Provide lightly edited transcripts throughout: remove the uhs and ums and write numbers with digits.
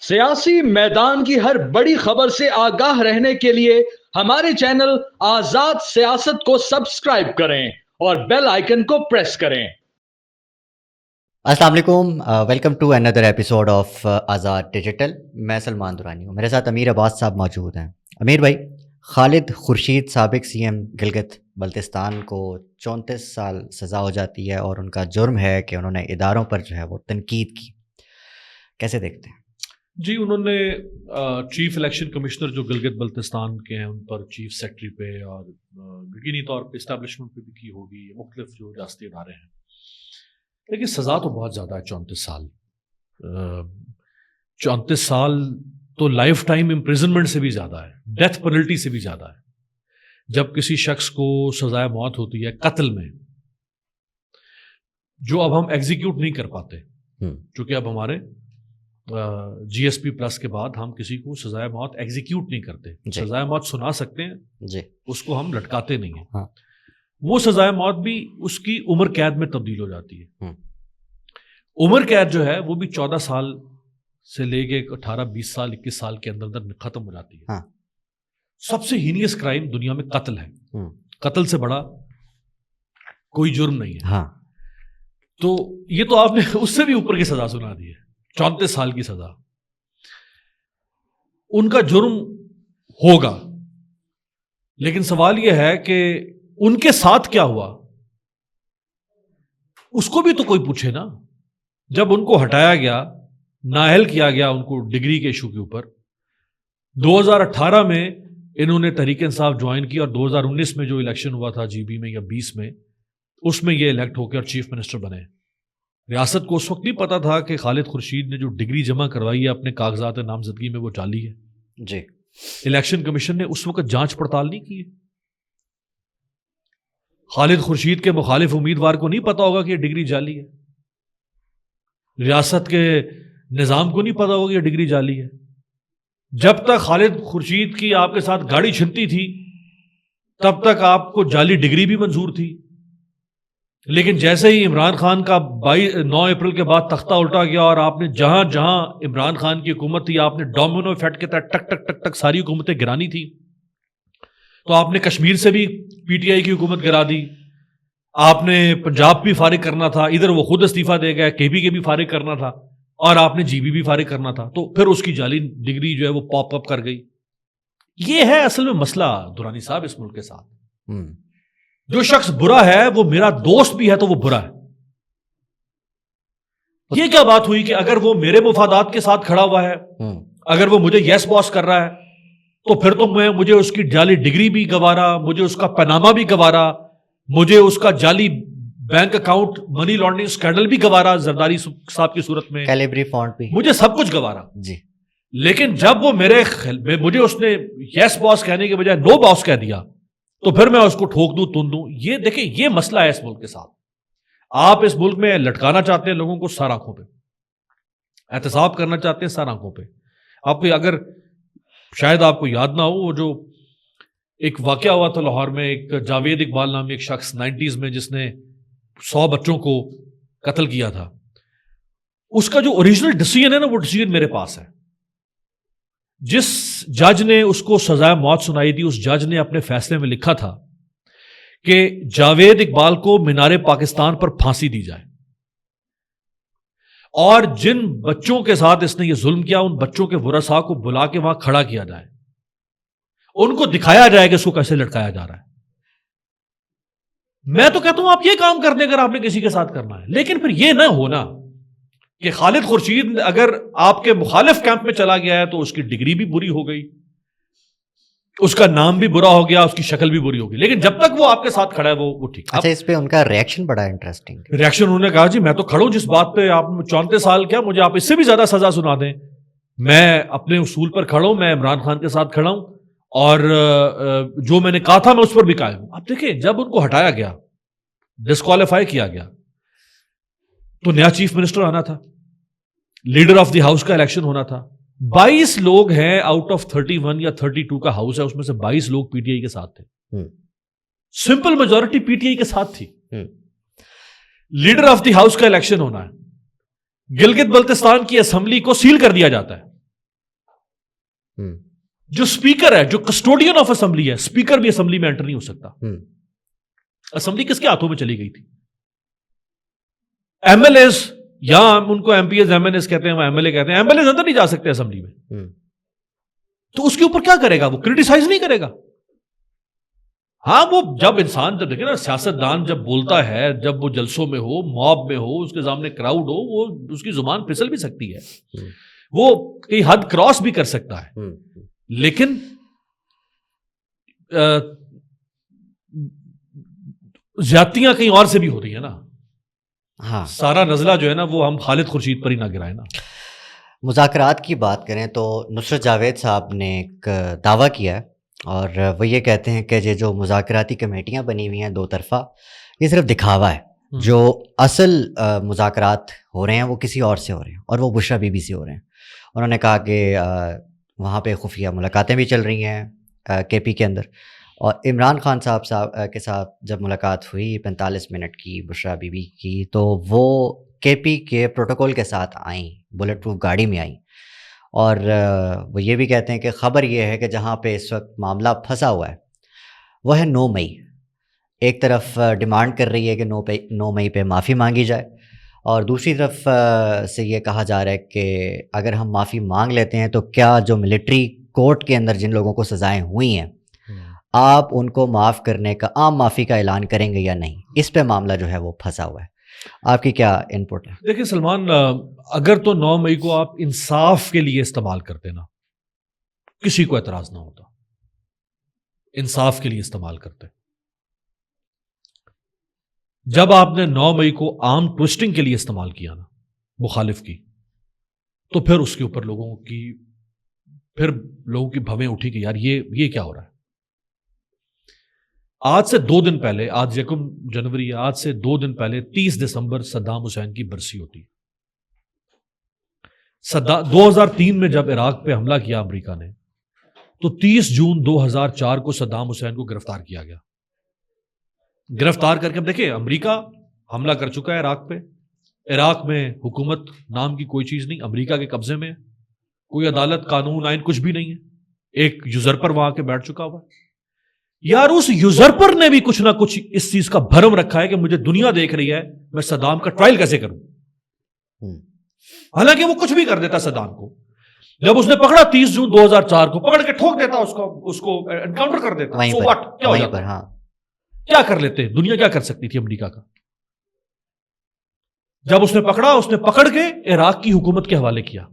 سیاسی میدان کی ہر بڑی خبر سے آگاہ رہنے کے لیے ہمارے چینل آزاد سیاست کو سبسکرائب کریں اور بیل آئیکن کو پریس کریں۔ السلام علیکم، welcome to another episode of Azad digital. میں سلمان دورانی ہوں، میرے ساتھ امیر عباس صاحب موجود ہیں۔ امیر بھائی، خالد خورشید سابق سی ایم گلگت بلتستان کو 34 سال سزا ہو جاتی ہے اور ان کا جرم ہے کہ انہوں نے اداروں پر جو ہے وہ تنقید کی، کیسے دیکھتے ہیں؟ جی، انہوں نے چیف الیکشن کمشنر جو گلگت بلتستان کے ہیں ان پر، چیف سیکرٹری پہ اور یقینی طور پہ اسٹیبلشمنٹ پہ بھی کی ہوگی، مختلف جو ریاستی ادارے ہیں، لیکن سزا تو بہت زیادہ ہے۔ 34 سال 34 سال تو لائف ٹائم امپریزنمنٹ سے بھی زیادہ ہے، ڈیتھ پینلٹی سے بھی زیادہ ہے۔ جب کسی شخص کو سزائے موت ہوتی ہے قتل میں، جو اب ہم ایگزیکیوٹ نہیں کر پاتے، چونکہ اب ہمارے جی ایس پی پلس کے بعد ہم کسی کو سزائے موت ایگزیکیوٹ نہیں کرتے، سزائے موت سنا سکتے ہیں، اس کو ہم لٹکاتے نہیں ہیں۔ وہ سزائے موت بھی اس کی عمر قید میں تبدیل ہو جاتی ہے۔ عمر قید جو ہے وہ بھی 14 سال سے لے کے 18 20 سال 21 سال کے اندر ختم ہو جاتی ہے۔ سب سے ہینیس کرائم دنیا میں قتل ہے، قتل سے بڑا کوئی جرم نہیں ہے۔ تو یہ تو آپ نے اس سے بھی اوپر کی سزا سنا دی ہے، 34 سال کی سزا۔ ان کا جرم ہوگا، لیکن سوال یہ ہے کہ ان کے ساتھ کیا ہوا، اس کو بھی تو کوئی پوچھے نا۔ جب ان کو ہٹایا گیا، نااہل کیا گیا ان کو ڈگری کے ایشو کے اوپر، 2018 میں انہوں نے تحریک انصاف جوائن کی اور 2019 میں جو الیکشن ہوا تھا جی بی میں یا 20 میں، اس میں یہ الیکٹ ہو کے اور چیف منسٹر بنے۔ ریاست کو اس وقت نہیں پتا تھا کہ خالد خورشید نے جو ڈگری جمع کروائی ہے اپنے کاغذات نامزدگی میں وہ جعلی ہے۔ جی، الیکشن کمیشن نے اس وقت جانچ پڑتال نہیں کی ہے۔ خالد خورشید کے مخالف امیدوار کو نہیں پتا ہوگا کہ یہ ڈگری جعلی ہے، ریاست کے نظام کو نہیں پتا ہوگا کہ یہ ڈگری جعلی ہے۔ جب تک خالد خورشید کی آپ کے ساتھ گاڑی چھنتی تھی تب تک آپ کو جعلی ڈگری بھی منظور تھی، لیکن جیسے ہی عمران خان کا 9 اپریل کے بعد تختہ الٹا گیا اور آپ نے جہاں جہاں عمران خان کی حکومت تھی آپ نے ڈومینو افیکٹ کے تحت ٹک ٹک ٹک ٹک ساری حکومتیں گرانی تھی، تو آپ نے کشمیر سے بھی پی ٹی آئی کی حکومت گرا دی، آپ نے پنجاب بھی فارغ کرنا تھا، ادھر وہ خود استعفیٰ دے گئے، کے پی کے بھی فارغ کرنا تھا، اور آپ نے جی بی بھی فارغ کرنا تھا، تو پھر اس کی جعلی ڈگری جو ہے وہ پاپ اپ کر گئی۔ یہ ہے اصل میں مسئلہ دورانی صاحب اس ملک کے ساتھ۔ جو شخص برا ہے وہ میرا دوست بھی ہے تو وہ برا ہے۔ یہ کیا بات ہوئی کہ اگر وہ میرے مفادات کے ساتھ کھڑا ہوا ہے، اگر وہ مجھے یس باس کر رہا ہے، تو پھر تو مجھے اس کی جعلی ڈگری بھی گوارا، مجھے اس کا پاناما بھی گوارا، مجھے اس کا جعلی bank account money laundering scandal بھی گوارا، زرداری صاحب کی صورت میں کیلیبری فونٹ بھی، مجھے سب کچھ گوارا جی۔ لیکن جب وہ مجھے اس نے یس باس کہنے کے بجائے نو باس کہہ دیا تو پھر میں اس کو ٹھوک دوں، تن دوں۔ یہ دیکھیں، یہ مسئلہ ہے اس ملک کے ساتھ۔ آپ اس ملک میں لٹکانا چاہتے ہیں لوگوں کو سر آنکھوں پہ، احتساب کرنا چاہتے ہیں سر آنکھوں پہ۔ آپ کو اگر شاید آپ کو یاد نہ ہو، وہ جو ایک واقعہ ہوا تھا لاہور میں، ایک جاوید اقبال نامی ایک شخص 90s میں جس نے 100 بچوں کو قتل کیا تھا، اس کا جو اوریجنل ڈیسیژن ہے نا، وہ ڈیسیژن میرے پاس ہے۔ جس جج نے اس کو سزائے موت سنائی تھی، اس جج نے اپنے فیصلے میں لکھا تھا کہ جاوید اقبال کو مینار پاکستان پر پھانسی دی جائے، اور جن بچوں کے ساتھ اس نے یہ ظلم کیا ان بچوں کے ورثاء کو بلا کے وہاں کھڑا کیا جائے، ان کو دکھایا جائے کہ اس کو کیسے لٹکایا جا رہا ہے۔ میں تو کہتا ہوں آپ یہ کام کرنے اگر آپ نے کسی کے ساتھ کرنا ہے، لیکن پھر یہ نہ ہونا کہ خالد خورشید اگر آپ کے مخالف کیمپ میں چلا گیا ہے تو اس کی ڈگری بھی بری ہو گئی، اس کا نام بھی برا ہو گیا، اس کی شکل بھی بری ہو گئی، لیکن جب تک وہ آپ کے ساتھ کھڑا ہے وہ ٹھیک۔ اچھا، اس پہ ان کا ریئیکشن بڑا انٹرسٹنگ ریئیکشن انہوں نے کہا جی میں تو کھڑا ہوں جس بات پہ آپ 34 سال کیا، مجھے آپ اس سے بھی زیادہ سزا سنا دیں، میں اپنے اصول پر کھڑا ہوں، میں عمران خان کے ساتھ کھڑا ہوں، اور جو میں نے کہا تھا میں اس پر بھی قائم ہوں۔ اب دیکھیں، جب ان کو ہٹایا گیا، ڈسکوالیفائی کیا گیا، تو نیا چیف منسٹر آنا تھا، لیڈر آف دی ہاؤس کا الیکشن ہونا تھا۔ 22 لوگ ہیں آؤٹ آف 31 یا 32 کا ہاؤس ہے، اس میں سے 22 لوگ پی ٹی آئی کے ساتھ تھے، simple majority P T I کے ساتھ تھی۔ لیڈر آف دی ہاؤس کا الیکشن ہونا ہے، گلگت بلتستان کی اسمبلی کو سیل کر دیا جاتا ہے، جو اسپیکر ہے, جو کسٹوڈین آف اسمبلی ہے, اسپیکر بھی اسمبلی میں انٹر نہیں ہو سکتا. اسمبلی کس کے ہاتھوں میں چلی گئی تھی؟ ایم ایل ایز, یہاں ان کو M P as M L as کہتے ہیں, وہ ایم ایل اے کہتے ہیں, ایم ایل ایز اندر نہیں جا سکتے اسمبلی میں. تو اس کے اوپر کیا کرے گا وہ؟ کرٹیسائز نہیں کرے گا. ہاں وہ جب انسان, جب دیکھیں نا سیاست دان جب بولتا ہے, جب وہ جلسوں میں ہو, موب میں ہو, اس کے سامنے کراؤڈ ہو, وہ اس کی زبان پھسل بھی سکتی ہے, وہ کئی حد کراس بھی کر سکتا ہے, لیکن زیادتیاں کہیں اور سے بھی ہو رہی ہیں نا. ہاں, سارا نزلہ جو ہے نا وہ ہم خالد خورشید پر ہی نہ گرائیں نا. مذاکرات کی بات کریں تو نصرت جاوید صاحب نے ایک دعویٰ کیا ہے, اور وہ یہ کہتے ہیں کہ یہ جو مذاکراتی کمیٹیاں بنی ہوئی ہیں دو طرفہ, یہ صرف دکھاوا ہے. جو اصل مذاکرات ہو رہے ہیں وہ کسی اور سے ہو رہے ہیں, اور وہ بشرا بی بی سے ہو رہے ہیں. انہوں نے کہا کہ وہاں پہ خفیہ ملاقاتیں بھی چل رہی ہیں کے پی کے اندر, اور عمران خان صاحب کے ساتھ جب ملاقات ہوئی 45 منٹ کی بشرا بی بی کی, تو وہ کے پی کے پروٹوکول کے ساتھ آئیں, بلٹ پروف گاڑی میں آئیں. اور وہ یہ بھی کہتے ہیں کہ خبر یہ ہے کہ جہاں پہ اس وقت معاملہ پھنسا ہوا ہے وہ ہے 9 مئی. ایک طرف ڈیمانڈ کر رہی ہے کہ 9 مئی پہ معافی مانگی جائے, اور دوسری طرف سے یہ کہا جا رہا ہے کہ اگر ہم معافی مانگ لیتے ہیں تو کیا جو ملٹری کورٹ کے اندر جن لوگوں کو سزائیں ہوئی ہیں آپ ان کو معاف کرنے کا, عام معافی کا اعلان کریں گے یا نہیں. اس پہ معاملہ جو ہے وہ پھنسا ہوا ہے. آپ کی کیا ان پٹ ہے؟ دیکھیں سلمان, اگر تو 9 مئی کو آپ انصاف کے لیے استعمال کرتے نا, کسی کو اعتراض نہ ہوتا. انصاف کے لیے استعمال کرتے. جب آپ نے 9 مئی کو عام ٹوسٹنگ کے لیے استعمال کیا نا, مخالف کی, تو پھر اس کے اوپر لوگوں کی بھویں اٹھی کہ یار یہ کیا ہو رہا ہے. آج سے 2 دن پہلے, آج 1 جنوری ہے, آج سے 2 دن پہلے 30 دسمبر صدام حسین کی برسی ہوتی ہے. 2003 میں جب عراق پہ حملہ کیا امریکہ نے, تو 30 جون 2004 کو صدام حسین کو گرفتار کیا گیا. گرفتار کر کے, اب دیکھیں امریکہ حملہ کر چکا ہے عراق پہ, عراق میں حکومت نام کی کوئی چیز نہیں, امریکہ کے قبضے میں, کوئی عدالت قانون آئین کچھ بھی نہیں ہے, ایک یوزرپر وہاں کے بیٹھ چکا ہوا. یار اس یوزرپر نے بھی کچھ نہ کچھ اس چیز کا بھرم رکھا ہے کہ مجھے دنیا دیکھ رہی ہے, میں صدام کا ٹرائل کیسے کروں. حالانکہ وہ کچھ بھی کر دیتا صدام کو. جب اس نے پکڑا 30 جون 2004 کو, پکڑ کے ٹھوک دیتا, اس کو انکاؤنٹر کر دیتا. وہیں so what? کیا ہو جاتا؟ کیا کر لیتے؟ دنیا کیا کر سکتی تھی امریکہ کا؟ جب اس نے پکڑا, اس نے پکڑ کے عراق کی حکومت کے حوالے کیا.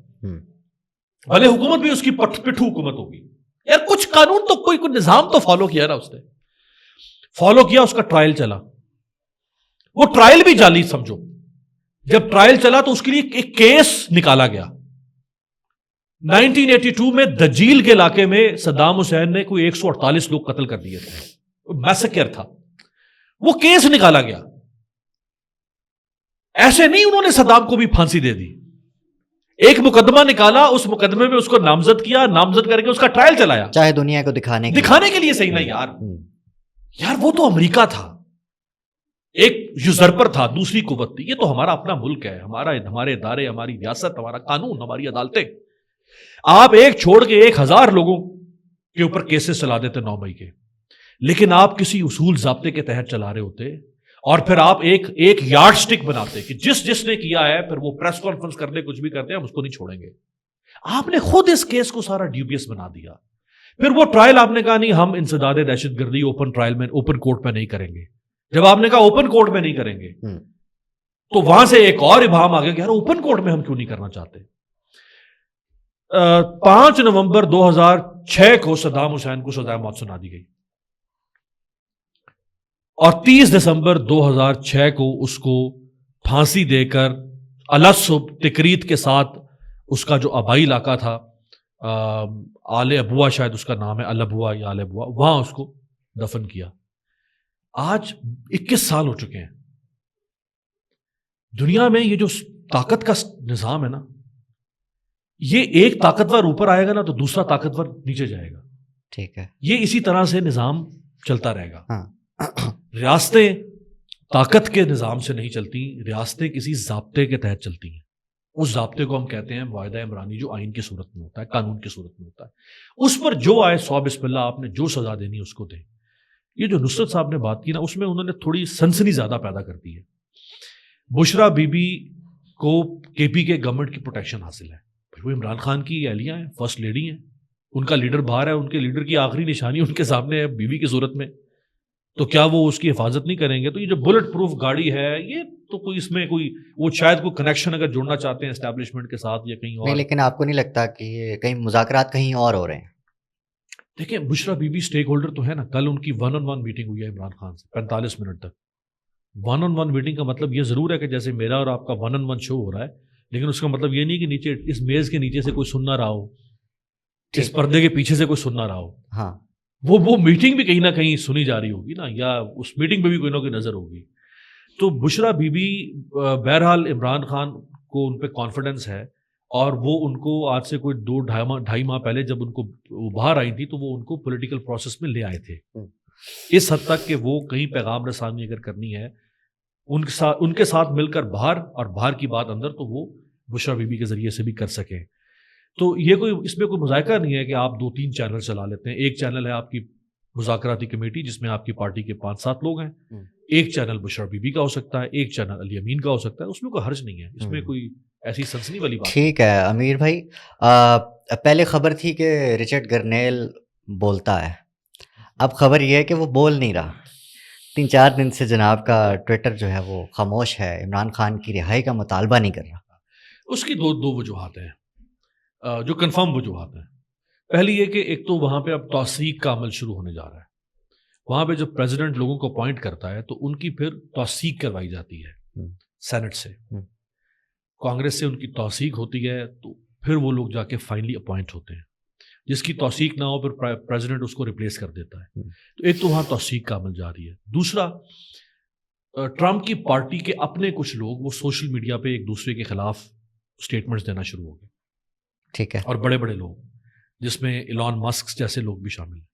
بھلے حکومت بھی اس کی پٹھو حکومت ہوگی, یار کچھ قانون تو کوئی نظام تو فالو کیا نا, اس نے فالو کیا. اس کا ٹرائل چلا, وہ ٹرائل بھی جعلی سمجھو. جب ٹرائل چلا تو اس کے لیے ایک کیس نکالا گیا. 1982 میں دجیل کے علاقے میں صدام حسین نے کوئی 148 لوگ قتل کر دیے تھے, میسیکر تھا, وہ کیس نکالا گیا. ایسے نہیں انہوں نے صدام کو بھی پھانسی دے دی, ایک مقدمہ نکالا, اس مقدمے میں اس کو نامزد کیا, نامزد کر کے اس کا ٹرائل چلایا, چاہے دنیا کو دکھانے کے لیے. صحیح نہیں یار وہ تو امریکہ تھا, ایک یوزرپر تھا, دوسری قوت تھی. یہ تو ہمارا اپنا ملک ہے, ہمارے ادارے, ہماری ریاست, ہمارا قانون, ہماری عدالتیں. آپ ایک چھوڑ کے 1000 لوگوں کے اوپر کیسز چلا دیتے 9 مئی کے, لیکن آپ کسی اصول ضابطے کے تحت چلا رہے ہوتے, اور پھر آپ ایک یارڈ سٹک بناتے کہ جس نے کیا ہے, پھر وہ پریس کانفرنس کر لے, کچھ بھی کرتے ہیں, ہم اس کو نہیں چھوڑیں گے. آپ نے خود اس کیس کو سارا ڈیوبیس بنا دیا. پھر وہ ٹرائل آپ نے کہا نہیں, ہم انسداد دہشت گردی اوپن ٹرائل میں, اوپن کورٹ میں نہیں کریں گے. جب آپ نے کہا اوپن کورٹ میں نہیں کریں گے, تو وہاں سے ایک اور ابہام آ گیا کہ یار اوپن کورٹ میں ہم کیوں نہیں کرنا چاہتے. 5 نومبر 2006 کو صدام حسین کو سزائے موت سنا دی گئی, اور 30 دسمبر 2006 کو اس کو پھانسی دے کر الصبح تقریت کے ساتھ اس کا جو آبائی علاقہ تھا, آل ابوا شاید اس کا نام ہے, الابوا یا آل ابوا, وہاں اس کو دفن کیا. آج 21 سال ہو چکے ہیں. دنیا میں یہ جو طاقت کا نظام ہے نا, یہ ایک طاقتور اوپر آئے گا نا تو دوسرا طاقتور نیچے جائے گا. ٹھیک ہے, یہ اسی طرح سے نظام چلتا رہے گا. ریاستیں طاقت کے نظام سے نہیں چلتی, ریاستیں کسی ضابطے کے تحت چلتی ہیں. اس ضابطے کو ہم کہتے ہیں معاہدہ عمرانی، جو آئین کی صورت میں ہوتا ہے، قانون کی صورت میں ہوتا ہے. اس پر جو آئے 100 بسم اللہ، آپ نے جو سزا دینی ہے اس کو دیں. یہ جو نصرت صاحب نے بات کی نا، اس میں انہوں نے تھوڑی سنسنی زیادہ پیدا کر دی ہے. بشرا بی بی کو کے پی کے گورنمنٹ کی پروٹیکشن حاصل ہے. وہ عمران خان کی اہلیہ ہیں، فرسٹ لیڈی ہیں، ان کا لیڈر باہر ہے، ان کے لیڈر کی آخری نشانی ان کے سامنے ہے بیوی کی صورت میں. تو کیا وہ اس کی حفاظت نہیں کریں گے؟ تو یہ جو بلٹ پروف گاڑی ہے، یہ تو کوئی اس میں کوئی وہ شاید کوئی کنیکشن اگر جوڑنا چاہتے ہیں اسٹیبلشمنٹ کے ساتھ یا کہیں اور. نہیں، لیکن آپ کو نہیں لگتا کہ یہ کہیں مذاکرات کہیں اور ہو رہے ہیں؟ دیکھیں، بشرا بی بی اسٹیک ہولڈر تو ہے نا. کل ان کی 1-on-1 میٹنگ ہوئی ہے عمران خان سے 45 منٹ تک. 1-on-1 میٹنگ کا مطلب یہ ضرور ہے کہ جیسے میرا اور آپ کا 1-on-1 شو ہو رہا ہے، لیکن اس کا مطلب یہ نہیں کہ نیچے اس میز کے نیچے سے کوئی سن نہ رہا ہو، اس پردے کے پیچھے سے کوئی سن نہ رہا ہو. ہاں، وہ میٹنگ بھی کہیں نہ کہیں سنی جا رہی ہوگی نا، یا اس میٹنگ پہ بھی کوئی نہ کوئی نظر ہوگی. تو بشرا بی بی بہرحال عمران خان کو ان پہ کانفیڈنس ہے، اور وہ ان کو آج سے کوئی 2-2.5 ماہ پہلے جب ان کو باہر آئی تھی تو وہ ان کو پولیٹیکل پروسیس میں لے آئے تھے، اس حد تک کہ وہ کہیں پیغام رسانی اگر کرنی ہے ان کے ساتھ مل کر باہر، اور باہر کی بات اندر، تو وہ بشرا بی بی کے ذریعے سے بھی کر سکیں. تو یہ کوئی اس میں کوئی مذائقہ نہیں ہے کہ آپ 2-3 چینل چلا لیتے ہیں. ایک چینل ہے آپ کی مذاکراتی کمیٹی جس میں آپ کی پارٹی کے 5-7 لوگ ہیں، ایک چینل بشرا بی بی کا ہو سکتا ہے، ایک چینل علی امین کا ہو سکتا ہے. اس میں کوئی حرج نہیں ہے، اس میں کوئی ایسی سنسنی والی بات. ٹھیک ہے امیر بھائی، پہلے خبر تھی کہ رچرڈ گرنیل بولتا ہے، اب خبر یہ ہے کہ وہ بول نہیں رہا. 3-4 دن سے جناب کا ٹویٹر جو ہے وہ خاموش ہے، عمران خان کی رہائی کا مطالبہ نہیں کر رہا. اس کی دو وجوہات ہیں جو کنفرم وجوہات ہیں. پہلی یہ کہ ایک تو وہاں پہ اب توثیق کا عمل شروع ہونے جا رہا ہے. وہاں پہ جب پریزیڈنٹ لوگوں کو اپوائنٹ کرتا ہے تو ان کی پھر توثیق کروائی جاتی ہے سینٹ سے، کانگریس سے ان کی توثیق ہوتی ہے، تو پھر وہ لوگ جا کے فائنلی اپوائنٹ ہوتے ہیں. جس کی توثیق نہ ہو پھر پریزیڈنٹ اس کو ریپلیس کر دیتا ہے. تو ایک تو وہاں توثیق کا عمل جاری ہے. دوسرا، ٹرمپ کی پارٹی کے اپنے کچھ لوگ وہ سوشل میڈیا پہ ایک دوسرے کے خلاف اسٹیٹمنٹس دینا شروع ہو گئے. ٹھیک ہے، اور بڑے بڑے لوگ جس میں ایلان مسک جیسے لوگ بھی شامل ہیں،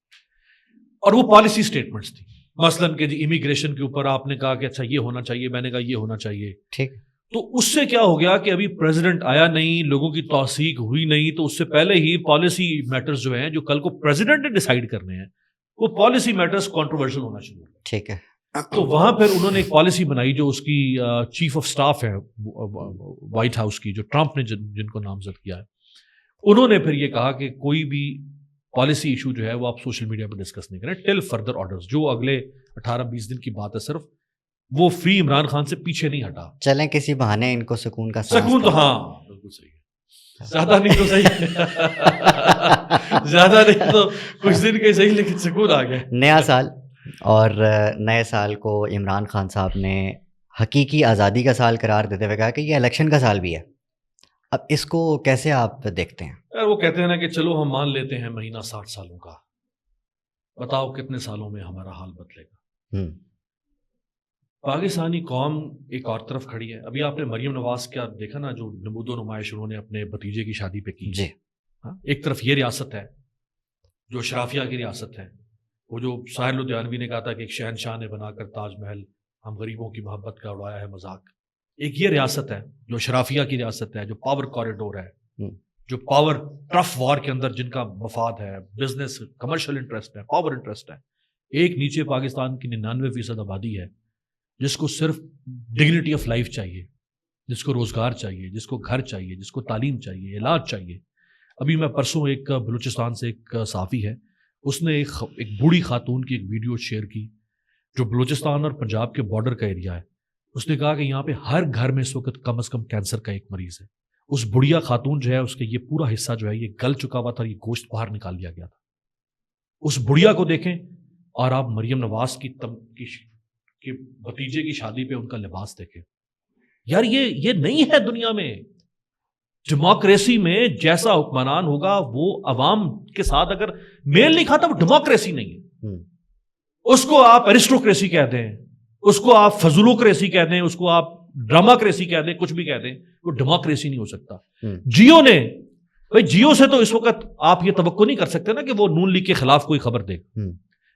اور وہ پالیسی اسٹیٹمنٹس تھی. مثلاً کہ جی امیگریشن کے اوپر آپ نے کہا کہ اچھا یہ ہونا چاہیے، میں نے کہا یہ ہونا چاہیے. ٹھیک. تو اس سے کیا ہو گیا کہ ابھی پریزیڈنٹ آیا نہیں، لوگوں کی توثیق ہوئی نہیں، تو اس سے پہلے ہی پالیسی میٹرز جو ہیں جو کل کو پریزیڈنٹ نے ڈیسائیڈ کرنے ہیں، وہ پالیسی میٹرز کنٹروورشل ہونا شروع ہو. ٹھیک ہے. تو وہاں پھر انہوں نے ایک پالیسی بنائی جو اس کی چیف آف سٹاف ہے وائٹ ہاؤس کی، جو ٹرمپ نے جن کو نامزد کیا ہے، انہوں نے پھر یہ کہا کہ کوئی بھی پالیسی ایشو جو ہے وہ آپ سوشل میڈیا پہ ڈسکس نہیں کریں ٹل فردر آرڈرز. جو اگلے 18-20 دن کی بات ہے صرف، وہ فری عمران خان سے پیچھے نہیں ہٹا. چلیں کسی بہانے ان کو سکون کا سکون تو ہاں بالکل صحیح ہے، زیادہ نہیں تو صحیح زیادہ نہیں تو کچھ دن کے صحیح، لیکن سکون آ گیا. نیا سال، اور نئے سال کو عمران خان صاحب نے حقیقی آزادی کا سال قرار دیتے ہوئے کہا کہ یہ الیکشن کا سال بھی ہے. اب اس کو کیسے آپ دیکھتے ہیں؟ وہ کہتے ہیں نا کہ چلو ہم مان لیتے ہیں مہینہ 60 سالوں کا، بتاؤ کتنے سالوں میں ہمارا حال بدلے گا. پاکستانی قوم ایک اور طرف کھڑی ہے. ابھی آپ نے مریم نواز کا دیکھا نا، جو نمود و نمائش انہوں نے اپنے بھتیجے کی شادی پہ کی. جی، ایک طرف یہ ریاست ہے جو اشرافیہ کی ریاست ہے، وہ جو ساحر لدھیانوی نے کہا تھا کہ ایک شہنشاہ نے بنا کر تاج محل ہم غریبوں کی محبت کا اڑایا ہے مذاق. ایک یہ ریاست ہے جو اشرافیہ کی ریاست ہے، جو پاور کوریڈور ہے، جو پاور ٹرف وار کے اندر جن کا مفاد ہے، بزنس کمرشل انٹرسٹ ہے، پاور انٹرسٹ ہے. ایک نیچے پاکستان کی 99% آبادی ہے جس کو صرف ڈگنیٹی آف لائف چاہیے، جس کو روزگار چاہیے، جس کو گھر چاہیے، جس کو تعلیم چاہیے، علاج چاہیے. ابھی میں پرسوں ایک بلوچستان سے ایک صحافی ہے، اس نے ایک بوڑھی خاتون کی ایک ویڈیو شیئر کی جو بلوچستان اور پنجاب کے بارڈر کا ایریا ہے. اس نے کہا کہ یہاں پہ ہر گھر میں اس وقت کم از کم کینسر کا ایک مریض ہے. اس بڑھیا خاتون جو ہے، اس کا یہ پورا حصہ جو ہے یہ گل چکا ہوا تھا، یہ گوشت باہر نکال لیا گیا تھا. اس بڑھیا کو دیکھیں اور آپ مریم نواز کی بھتیجے کی شادی پہ ان کا لباس دیکھیں. یار یہ نہیں ہے دنیا میں. ڈیموکریسی میں جیسا حکمران ہوگا وہ عوام کے ساتھ اگر میل نہیں کھاتا، وہ ڈیموکریسی نہیں ہے. اس کو آپ ایرسٹوکریسی کہہ دیں، اس کو آپ فضولوکریسی کہہ دیں، اس کو آپ ڈراما کریسی کہہ دیں، کچھ بھی کہہ دیں، وہ ڈیموکریسی نہیں ہو سکتا. جیو نے جیو سے تو اس وقت آپ یہ توقع نہیں کر سکتے نا کہ وہ نون لیگ کے خلاف کوئی خبر دے.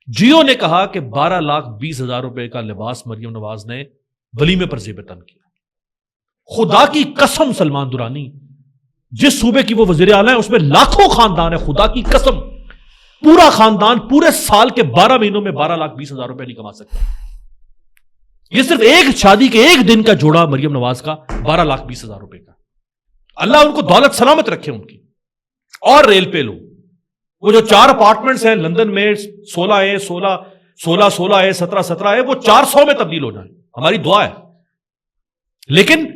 جیو نے کہا کہ 12,20,000 روپے کا لباس مریم نواز نے ولیمے پر زیب تن کیا. خدا کی قسم سلمان درانی، جس صوبے کی وہ وزیر اعلیٰ ہیں اس میں لاکھوں خاندان ہے، خدا کی قسم پورا خاندان پورے سال کے 12 مہینوں میں 12,20,000 روپے نہیں کما سکتا. یہ صرف ایک شادی کے ایک دن کا جوڑا مریم نواز کا 12,20,000 روپے کا. اللہ ان کو دولت سلامت رکھے ان کی. اور ریل پہ لو، وہ جو 4 اپارٹمنٹس ہیں لندن میں 16A 16A 17A وہ 400 میں تبدیل ہو جائیں، ہماری دعا ہے. لیکن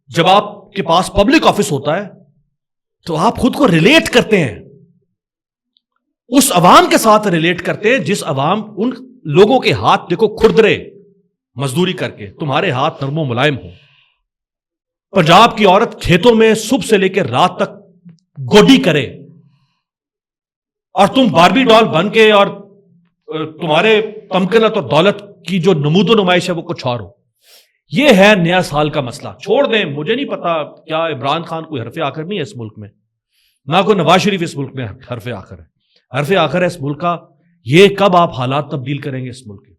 جب آپ کے پاس پبلک آفس ہوتا ہے تو آپ خود کو ریلیٹ کرتے ہیں، اس عوام کے ساتھ ریلیٹ کرتے ہیں جس عوام ان لوگوں کے ہاتھ دیکھو کھردرے مزدوری کر کے، تمہارے ہاتھ نرم و ملائم ہوں. پنجاب کی عورت کھیتوں میں صبح سے لے کے رات تک گوڈی کرے اور تم باربی ڈال بن کے اور تمہارے تمکنت اور دولت کی جو نمود و نمائش ہے وہ کچھ اور ہو. یہ ہے نیا سال کا مسئلہ. چھوڑ دیں، مجھے نہیں پتا کیا عمران خان کوئی حرف آخر نہیں ہے اس ملک میں، نہ کوئی نواز شریف اس ملک میں حرف آخر ہے. حرف آخر ہے اس ملک کا یہ کب آپ حالات تبدیل کریں گے اس ملک کے،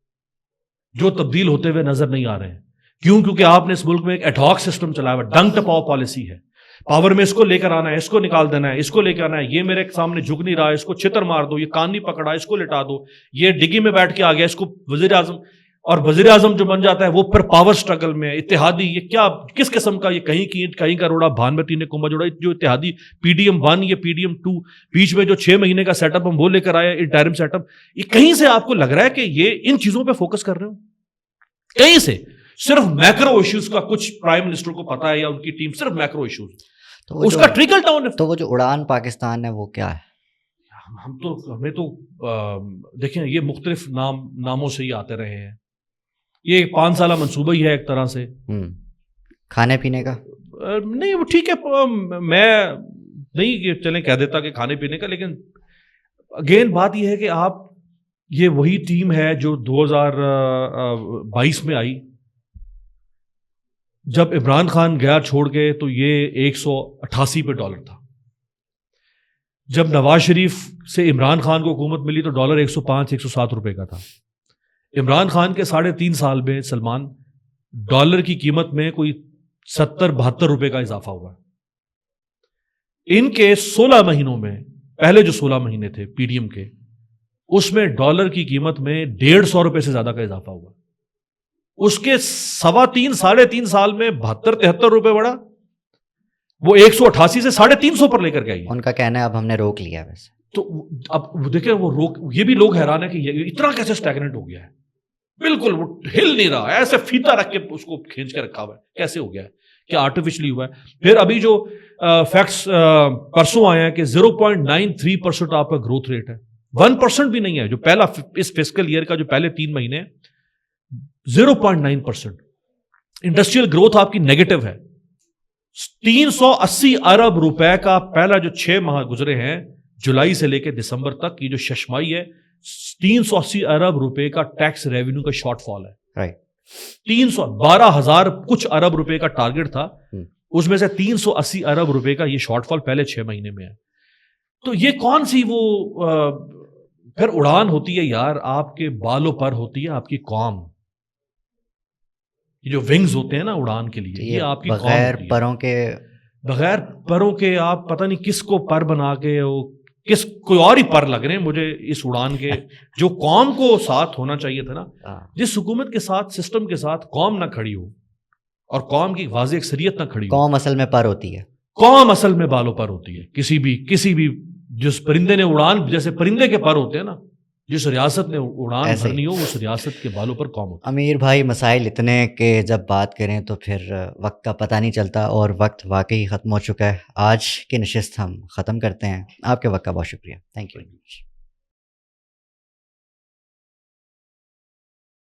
جو تبدیل ہوتے ہوئے نظر نہیں آ رہے ہیں. کیوں؟ کیونکہ آپ نے اس ملک میں ایک ایڈ ہاک سسٹم چلایا ہوا، ڈنگ ٹپاؤ پالیسی ہے. پاور میں اس کو لے کر آنا ہے، اس کو نکال دینا ہے، اس کو لے کے آنا ہے، یہ میرے سامنے جھک نہیں رہا ہے اس کو چھتر مار دو، یہ کان نہیں پکڑا اس کو لٹا دو، یہ ڈگی میں بیٹھ کے آ گیا اس کو وزیر اعظم. اور وزیر اعظم جو بن جاتا ہے وہ پھر پاور سٹرگل میں اتحادی، یہ کیا کس قسم کا، یہ کہیں کی اینٹ کہیں کا روڑا بھانوتی نے کنبا جوڑا. جو اتحادی PDM 1 یہ PDM 2 بیچ میں جو 6 مہینے کا سیٹ اپ ہم وہ لے کر آئے انٹرم سیٹ اپ، یہ کہیں سے آپ کو لگ رہا ہے کہ یہ ان چیزوں پہ فوکس کر رہے ہو؟ کہیں سے صرف میکرو ایشوز کا کچھ پرائم منسٹر کو پتا ہے یا ان کی ٹیم صرف میکرو ایشوز، اس کا ٹریکل ڈاؤن. تو وہ جو اڑان پاکستان ہے وہ کیا ہے؟ ہمیں تو دیکھیں یہ مختلف ناموں سے ہی آتے رہے ہیں. یہ 5 سالہ منصوبہ ہی ہے ایک طرح سے. کھانے پینے کا نہیں، وہ ٹھیک ہے، میں نہیں چلیں کہہ دیتا کہ کھانے پینے کا، لیکن اگین بات یہ ہے کہ آپ یہ وہی ٹیم ہے جو 2022 میں آئی جب عمران خان گیا چھوڑ کے تو یہ $188 پہ تھا. جب نواز شریف سے عمران خان کو حکومت ملی تو ڈالر 105-107 روپے کا تھا. عمران خان کے 3.5 سال میں سلمان ڈالر کی قیمت میں کوئی 70-72 روپے کا اضافہ ہوا. ان کے 16 مہینوں میں، پہلے جو 16 مہینے تھے PDM کے، اس میں ڈالر کی قیمت میں 150 روپے سے زیادہ کا اضافہ ہوا. اس کے 3.5 سال میں 72-73 روپے بڑھا، وہ 188 سے 350 پر لے کر گئی. ان کا کہنا ہے اب ہم نے روک لیا. ویسے تو اب دیکھیں وہ یہ بھی لوگ حیران ہے کہ یہ اتنا کیسے اسٹیگننٹ ہو گیا ہے، بالکل وہ ہل نہیں رہا ہے، ایسے فیتا رکھ کے اس کو کھینچ کے رکھا ہوا ہے. کیسے ہو گیا ہے؟ کیا آرٹیفیشلی ہوا ہے؟ پھر ابھی جو فیکٹس پرسوں آئے ہیں کہ 0.93% آپ کا گروتھ ریٹ ہے، 1% بھی نہیں ہے. جو پہلا اس فسکل ایئر کا جو پہلے 3 مہینے 0.9%. انڈسٹریل گروتھ آپ کی نیگیٹو ہے. 380 ارب روپے کا پہلا جو 6 ماہ گزرے ہیں جولائی سے لے کے دسمبر تک کی جو ششمائی ہے، 380 ارب روپے کا ٹیکس ریونیو کا شارٹ فال ہے. 312,000 کچھ ارب روپے کا ٹارگٹ تھا، اس میں سے 380 ارب روپے کا یہ شارٹ فال پہلے 6 مہینے میں ہے. تو یہ کون سی وہ پھر اڑان ہوتی ہے یار؟ آپ کے بالوں پر ہوتی ہے آپ کی قوم. یہ جو ونگز ہوتے ہیں نا اڑان کے لیے، یہ آپ کی بغیر پروں کے آپ پتہ نہیں کس کو پر بنا کے کوئی اور ہی پر لگ رہے ہیں مجھے اس اڑان کے. جو قوم کو ساتھ ہونا چاہیے تھا نا، جس حکومت کے ساتھ سسٹم کے ساتھ قوم نہ کھڑی ہو اور قوم کی واضح اکثریت نہ کھڑی ہو. قوم اصل میں پر ہوتی ہے، قوم اصل میں بالوں پر ہوتی ہے. کسی بھی جس پرندے نے اڑان، جیسے پرندے کے پر ہوتے ہیں نا، جس ریاست نے اڑان بھرنی ہو اس ریاست کے بالوں پر قوم ہوتی ہے. امیر بھائی مسائل اتنے کہ جب بات کریں تو پھر وقت کا پتہ نہیں چلتا، اور وقت واقعی ختم ہو چکا ہے. آج کی نشست ہم ختم کرتے ہیں. آپ کے وقت کا بہت شکریہ. Thank you.